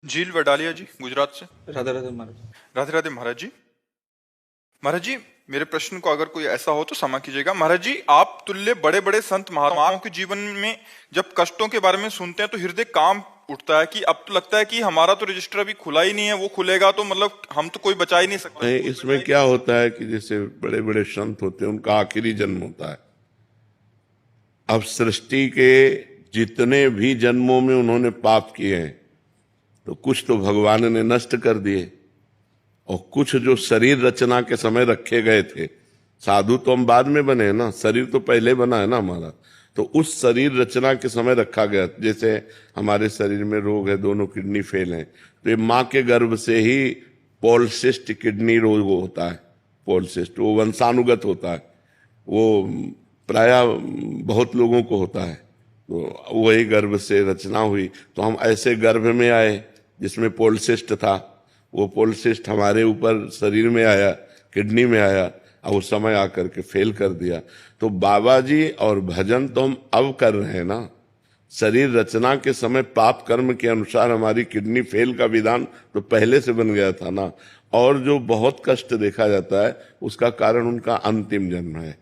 झील वडालिया जी, गुजरात से। राधे राधे महाराज। राधे राधे महाराज जी। महाराज जी, मेरे प्रश्न को अगर कोई ऐसा हो तो क्षमा कीजिएगा। महाराज जी, आप तुल्य बड़े बड़े संत महात्माओं के जीवन में जब कष्टों के बारे में सुनते हैं तो हृदय कांप उठता है कि अब तो लगता है कि हमारा तो रजिस्टर अभी खुला ही नहीं है, वो खुलेगा तो मतलब हम तो कोई बचा ही नहीं सकता। नहीं, इसमें क्या होता है कि जैसे बड़े बड़े संत होते हैं, उनका आखिरी जन्म होता है। अब सृष्टि के जितने भी जन्मों में उन्होंने पाप किए हैं तो कुछ तो भगवान ने नष्ट कर दिए, और कुछ जो शरीर रचना के समय रखे गए थे। साधु तो हम बाद में बने हैं ना, शरीर तो पहले बना है ना हमारा। तो उस शरीर रचना के समय रखा गया। जैसे हमारे शरीर में रोग है, दोनों किडनी फेल हैं, तो ये माँ के गर्भ से ही पॉलिसिस्ट किडनी रोग होता है। पॉलिसिस्ट वो वंशानुगत होता है, वो प्रायः बहुत लोगों को होता है। तो वही गर्भ से रचना हुई, तो हम ऐसे गर्भ में आए जिसमें पॉलिसिस्ट था। वो पॉलिसिस्ट हमारे ऊपर शरीर में आया, किडनी में आया, और उस समय आकर के फेल कर दिया। तो बाबा जी और भजन तो हम अब कर रहे हैं ना। शरीर रचना के समय पाप कर्म के अनुसार हमारी किडनी फेल का विधान तो पहले से बन गया था ना। और जो बहुत कष्ट देखा जाता है उसका कारण उनका अंतिम जन्म है।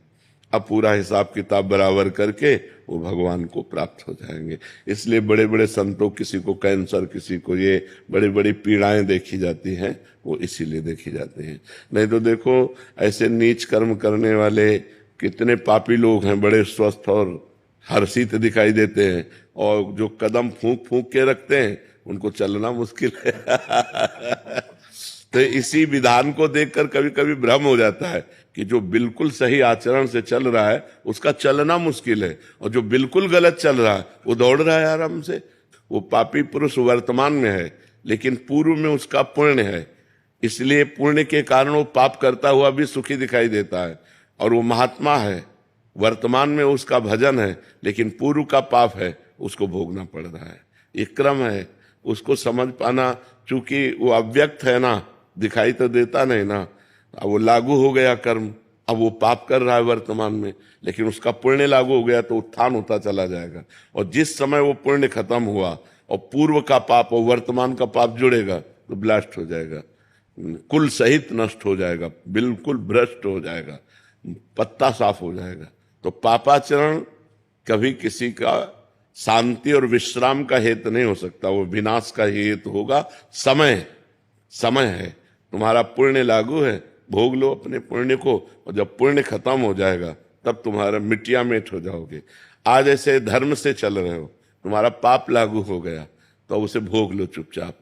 अब पूरा हिसाब किताब बराबर करके वो भगवान को प्राप्त हो जाएंगे। इसलिए बड़े बड़े संतों, किसी को कैंसर, किसी को ये बड़ी बड़ी पीड़ाएं देखी जाती हैं, वो इसीलिए देखी जाती हैं। नहीं तो देखो, ऐसे नीच कर्म करने वाले कितने पापी लोग हैं, बड़े स्वस्थ और हर्षित दिखाई देते हैं, और जो कदम फूंक फूंक के रखते हैं उनको चलना मुश्किल है। तो इसी विधान को देखकर कभी कभी भ्रम हो जाता है कि जो बिल्कुल सही आचरण से चल रहा है उसका चलना मुश्किल है, और जो बिल्कुल गलत चल रहा है वो दौड़ रहा है आराम से। वो पापी पुरुष वर्तमान में है, लेकिन पूर्व में उसका पुण्य है, इसलिए पुण्य के कारण वो पाप करता हुआ भी सुखी दिखाई देता है। और वो महात्मा है, वर्तमान में उसका भजन है, लेकिन पूर्व का पाप है, उसको भोगना पड़ रहा है। ये क्रम है, उसको समझ पाना। चूंकि वो अव्यक्त है ना, दिखाई तो देता नहीं ना। अब वो लागू हो गया कर्म, अब वो पाप कर रहा है वर्तमान में, लेकिन उसका पुण्य लागू हो गया तो उत्थान होता चला जाएगा। और जिस समय वो पुण्य खत्म हुआ और पूर्व का पाप और वर्तमान का पाप जुड़ेगा तो ब्लास्ट हो जाएगा, कुल सहित नष्ट हो जाएगा, बिल्कुल भ्रष्ट हो जाएगा, पत्ता साफ हो जाएगा। तो पापाचरण कभी किसी का शांति और विश्राम का हेतु नहीं हो सकता, वो विनाश का ही हेतु होगा। समय है, तुम्हारा पुण्य लागू है, भोग लो अपने पुण्य को, और जब पुण्य खत्म हो जाएगा तब तुम्हारा मिट्टिया मेट हो जाओगे। आज ऐसे धर्म से चल रहे हो, तुम्हारा पाप लागू हो गया तो उसे भोग लो चुपचाप।